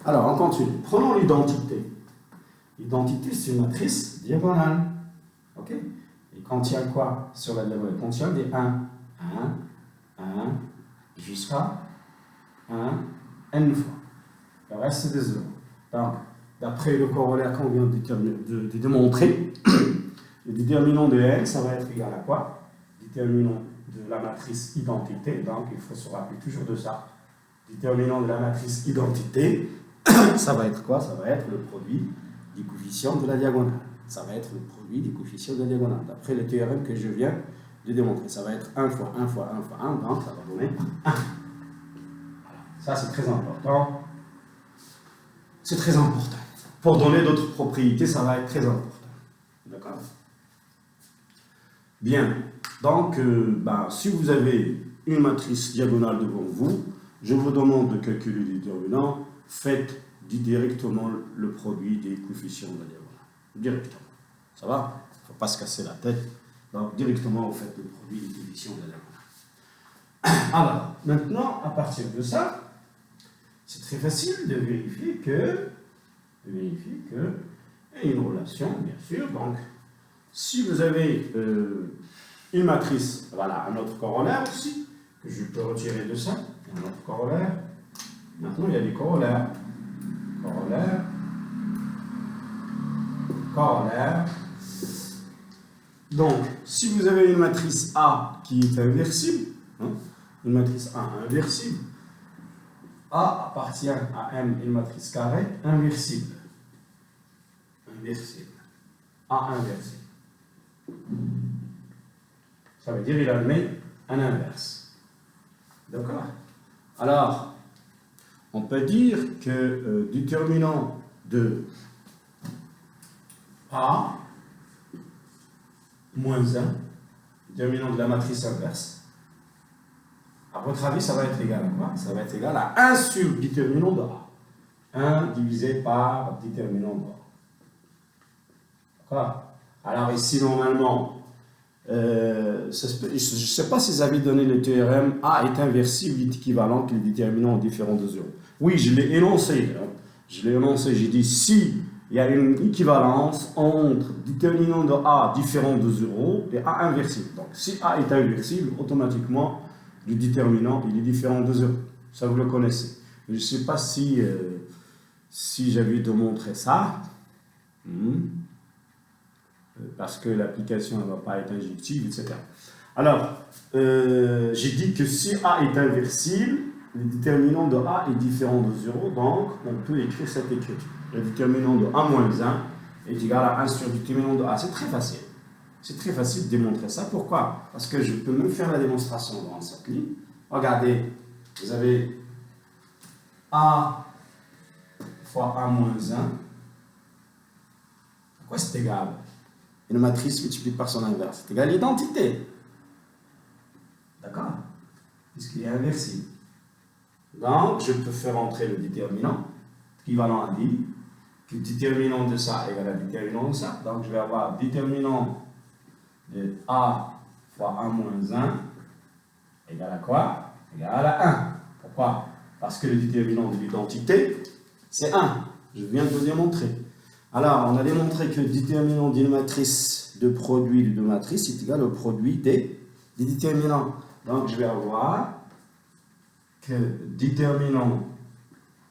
Alors, on continue. Prenons l'identité. L'identité, c'est une matrice diagonale. OK? Il contient quoi sur la diagonale? Il contient des 1, 1, 1, jusqu'à 1, n fois. Le reste, c'est des 0. Donc, d'après le corollaire qu'on vient de démontrer, le déterminant de n, ça va être égal à quoi? Déterminant de la matrice identité. Donc, il faut se rappeler toujours de ça. Déterminant de la matrice identité, ça va être quoi? Ça va être le produit des coefficients de la diagonale. Ça va être le produit des coefficients de la diagonale. D'après le théorème que je viens de démontrer, ça va être 1 fois 1 fois 1 fois 1, donc ça va donner 1. Voilà. Ça, c'est très important. C'est très important. Pour donner d'autres propriétés, ça va être très important. D'accord? Bien. Donc, si vous avez une matrice diagonale devant vous, je vous demande de calculer le déterminant. Faites directement le produit des coefficients de la diagonale. Directement. Ça va? Il ne faut pas se casser la tête. Donc, directement, vous faites le produit des coefficients de la diagonale. Alors, maintenant, à partir de ça, c'est très facile de vérifier que il y a une relation, bien sûr. Donc, si vous avez une matrice, voilà, un autre corollaire aussi, que je peux retirer de ça, un autre corollaire. Maintenant, il y a des corollaires. Corollaire. Donc, si vous avez une matrice A qui est inversible, une matrice A inversible, A appartient à M, une matrice carrée inversible. A inversible. Ça veut dire qu'il admet un inverse. D'accord? Alors, on peut dire que déterminant de A moins 1, déterminant de la matrice inverse, à votre avis, ça va être égal à quoi? Ça va être égal à 1 sur déterminant de A. 1 divisé par déterminant de A. D'accord? Alors ici, normalement, je ne sais pas si vous avez donné le théorème A est inversible, est équivalent que le déterminant est différent de 0. Oui, je l'ai énoncé. J'ai dit si il y a une équivalence entre déterminant de A différent de 0 et A inversible. Donc, si A est inversible, automatiquement, le déterminant il est différent de 0. Ça, vous le connaissez. Je ne sais pas si j'avais démontré ça. Parce que l'application ne va pas être injective, etc. Alors, j'ai dit que si A est inversible, le déterminant de A est différent de 0, donc on peut écrire cette écriture. Le déterminant de A moins 1 est égal à 1 sur le déterminant de A. C'est très facile. C'est très facile de démontrer ça. Pourquoi? Parce que je peux même faire la démonstration dans cette ligne. Regardez, vous avez A fois A moins 1. À quoi c'est égal? Une matrice multipliée par son inverse. C'est égal à l'identité. D'accord? Puisqu'il est inversible. Donc, je peux faire entrer le déterminant, équivalent à dit, que le déterminant de ça est égal à déterminant de ça. Donc, je vais avoir déterminant de A fois A moins 1 égal à quoi? Égal à 1. Pourquoi? Parce que le déterminant de l'identité, c'est 1. Je viens de le démontrer. Alors, on a démontré que le déterminant d'une matrice de produit de deux matrices est égal au produit des déterminants. Donc, je vais avoir que déterminant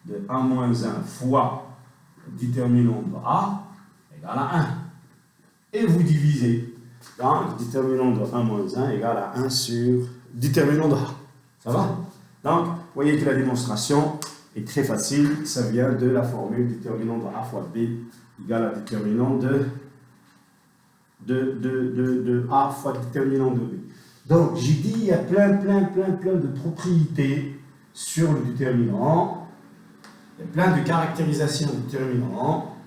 de A moins 1 fois déterminant de A égale à 1. Et vous divisez. Donc, déterminant de A moins 1 égale à 1 sur déterminant de A. Ça va? Donc, vous voyez que la démonstration est très facile. Ça vient de la formule déterminant de A fois B égale à déterminant de A fois déterminant de B. Donc, j'ai dit il y a plein de propriétés sur le déterminant. Il y a plein de caractérisations du déterminant.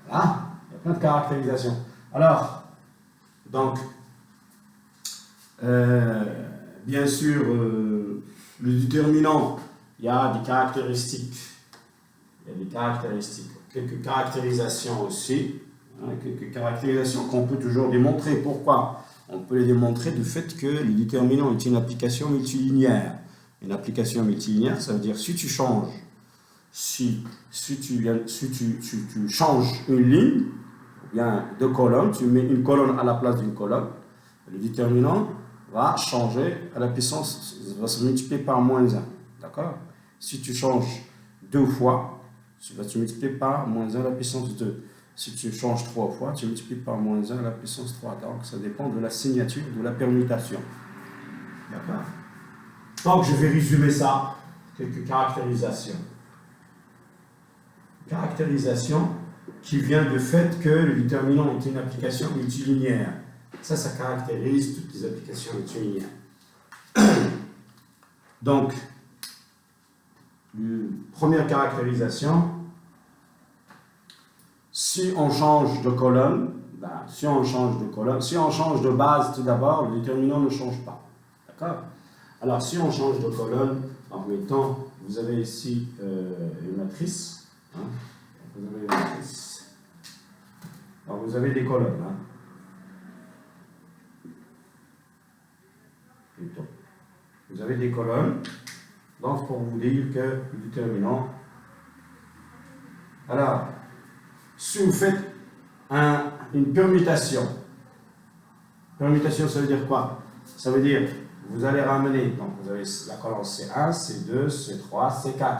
Voilà, il y a plein de caractérisations. Alors, donc, bien sûr, le déterminant, il y a des caractéristiques. Quelques caractérisations aussi. Quelques caractérisations qu'on peut toujours démontrer. Pourquoi? On peut les démontrer du fait que le déterminant est une application multilinéaire. Une application multilinéaire, ça veut dire si tu changes si tu changes une ligne, ou bien deux colonnes, tu mets une colonne à la place d'une colonne, le déterminant va changer à la puissance, va se multiplier par moins 1. D'accord? Si tu changes 2 fois, tu vas te multiplier par moins 1 à la puissance 2. Si tu changes 3 fois, tu multiplies par moins 1 à la puissance 3. Donc, ça dépend de la signature, de la permutation. D'accord? Donc, je vais résumer ça. Quelques caractérisations. Caractérisation qui vient du fait que le déterminant est une application multilinéaire. Ça caractérise toutes les applications multilinéaires. Donc, première caractérisation, si on change de colonne, si on change de base tout d'abord, le déterminant ne change pas. D'accord? Alors, si on change de colonne, en mettant, vous avez ici une matrice. Hein? Vous avez une matrice. Alors, vous avez des colonnes. Hein? Plutôt. Vous avez des colonnes. Donc, pour vous dire que le déterminant. Alors, si vous faites une permutation, permutation, ça veut dire quoi? Ça veut dire, vous allez ramener, donc vous avez la colonne C1, C2, C3, C4.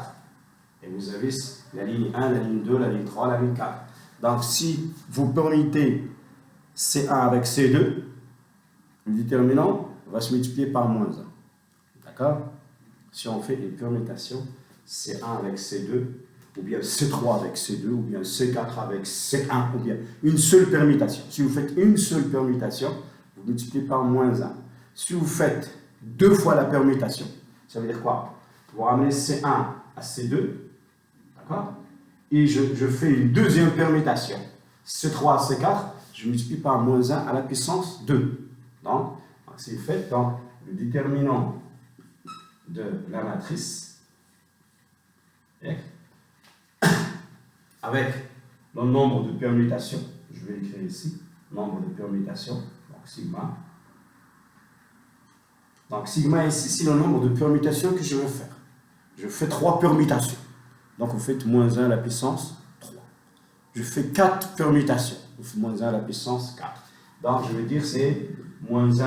Et vous avez la ligne 1, la ligne 2, la ligne 3, la ligne 4. Donc, si vous permutez C1 avec C2, le déterminant va se multiplier par moins 1. D'accord? Si on fait une permutation, C1 avec C2, ou bien C3 avec C2, ou bien C4 avec C1, ou bien une seule permutation. Si vous faites une seule permutation, vous multipliez par moins 1. Si vous faites 2 fois la permutation, ça veut dire quoi? Vous ramenez C1 à C2, d'accord? Et je fais une deuxième permutation, C3 à C4, je multiplie par moins 1 à la puissance 2. Donc, c'est fait, donc le déterminant de la matrice avec le nombre de permutations, je vais l'écrire ici, nombre de permutations, donc sigma. Donc sigma ici, c'est le nombre de permutations que je vais faire. Je fais 3 permutations. Donc vous faites moins 1 à la puissance 3. Je fais 4 permutations. Vous faites moins 1 à la puissance 4. Donc je vais dire c'est moins 1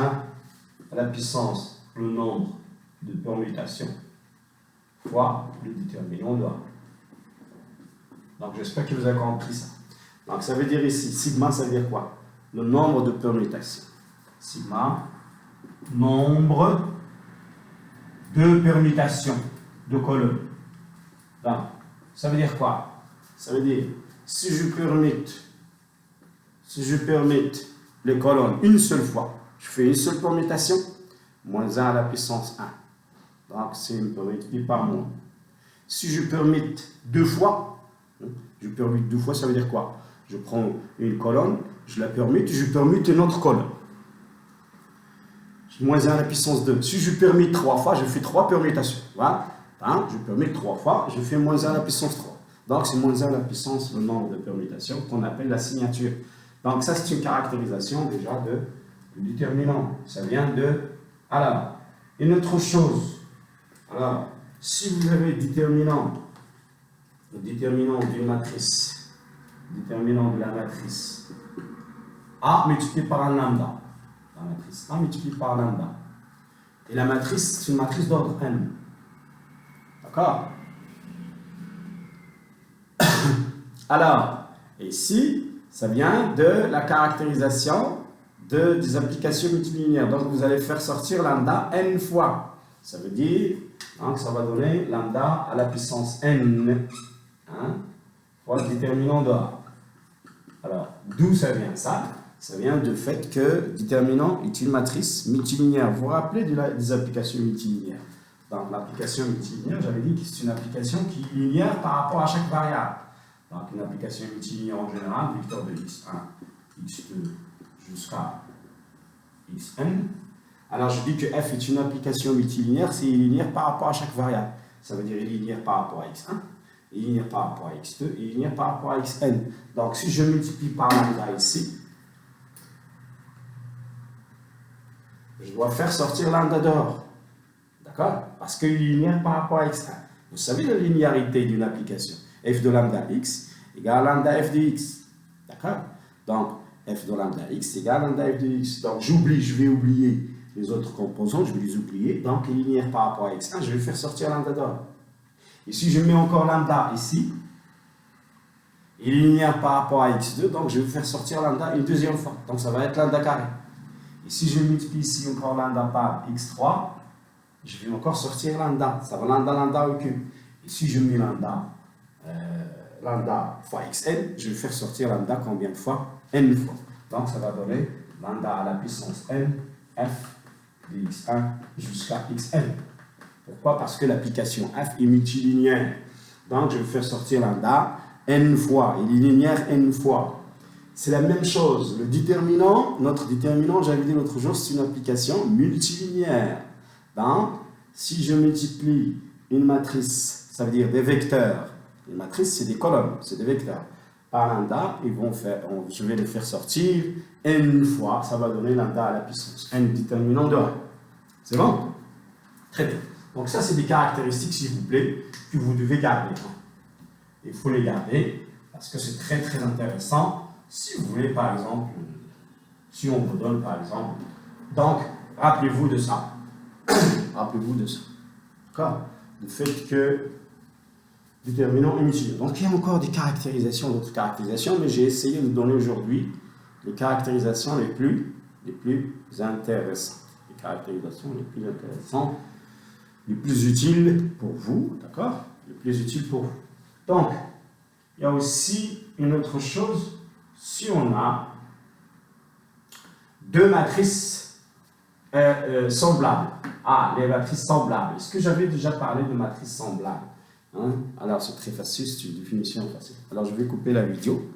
à la puissance le nombre de permutations fois le déterminant de A. Donc j'espère que vous avez compris ça. Donc ça veut dire ici, sigma, ça veut dire quoi? Le nombre de permutations. Sigma, nombre de permutations de colonnes. Donc, ça veut dire quoi? Ça veut dire, si je permute les colonnes une seule fois, je fais une seule permutation, moins 1 à la puissance 1. Donc, c'est multiplié par moins. Si je permute 2 fois, ça veut dire quoi? Je prends une colonne, je la permute, je permute une autre colonne. Moins 1 à la puissance 2. Si je permute 3 fois, je fais 3 permutations. Voilà. Hein? Je permute 3 fois, je fais moins 1 à la puissance 3. Donc, c'est moins 1 à la puissance le nombre de permutations qu'on appelle la signature. Donc, ça, c'est une caractérisation déjà du déterminant. Ça vient de... Alors, une autre chose. Alors, si vous avez le déterminant d'une matrice, déterminant de la matrice A multiplié par un lambda, la matrice A multiplié par lambda, et la matrice, c'est une matrice d'ordre n. D'accord? Alors, ici, ça vient de la caractérisation des applications multilinéaires. Donc, vous allez faire sortir lambda n fois. Ça veut dire, donc, ça va donner lambda à la puissance n, hein, fois le déterminant de A. Alors, d'où ça vient ça? Ça vient du fait que le déterminant est une matrice multilinéaire. Vous vous rappelez des applications multilinéaires? Dans l'application multilinéaire, j'avais dit que c'est une application qui est linéaire par rapport à chaque variable. Donc, une application multilinéaire en général, vecteur de x1, x2 jusqu'à xn. Alors, je dis que f est une application multilinéaire, c'est linéaire par rapport à chaque variable. Ça veut dire linéaire par rapport à x1, linéaire par rapport à x2 et linéaire par rapport à xn. Donc, si je multiplie par lambda ici, je dois faire sortir lambda dehors. D'accord? Parce qu'il est linéaire par rapport à x1. Vous savez la linéarité d'une application. F de lambda x égale lambda f de x. D'accord? Donc, f de lambda x égale lambda f de x. Donc, je vais oublier les autres composants, je vais les oublier. Donc, linéaire par rapport à x1, je vais faire sortir lambda d'or. Et si je mets encore lambda ici, il est linéaire par rapport à x2, donc je vais faire sortir lambda une deuxième fois. Donc ça va être lambda carré. Et si je multiplie ici encore lambda par x3, je vais encore sortir lambda. Ça va lambda au cube. Et si je mets lambda fois xn, je vais faire sortir lambda combien de fois? N fois. Donc ça va donner lambda à la puissance n, f de x1 jusqu'à xn. Pourquoi? Parce que l'application f est multilinéaire. Donc je vais faire sortir lambda n fois, il est linéaire n fois. C'est la même chose. Le déterminant, notre déterminant, j'avais dit l'autre jour, c'est une application multilinéaire. Donc, si je multiplie une matrice, ça veut dire des vecteurs. Une matrice, c'est des colonnes, c'est des vecteurs. Par lambda, je vais les faire sortir n fois, ça va donner lambda à la puissance n déterminant de 1. C'est bon? Très bien. Donc ça, c'est des caractéristiques, s'il vous plaît, que vous devez garder. Il faut les garder parce que c'est très très intéressant. Si vous voulez, par exemple, si on vous donne, par exemple, donc, rappelez-vous de ça. Rappelez-vous de ça. D'accord? Le fait que déterminant est multilinéaire. Donc, il y a encore des caractérisations, d'autres caractérisations, mais j'ai essayé de donner aujourd'hui les caractérisations les plus intéressantes. Les caractérisations les plus intéressantes, les plus utiles pour vous, d'accord? Les plus utiles pour vous. Donc, il y a aussi une autre chose, si on a deux matrices semblables. Ah, les matrices semblables. Est-ce que j'avais déjà parlé de matrices semblables? Alors, c'est très facile, c'est une définition facile. Alors, je vais couper la vidéo.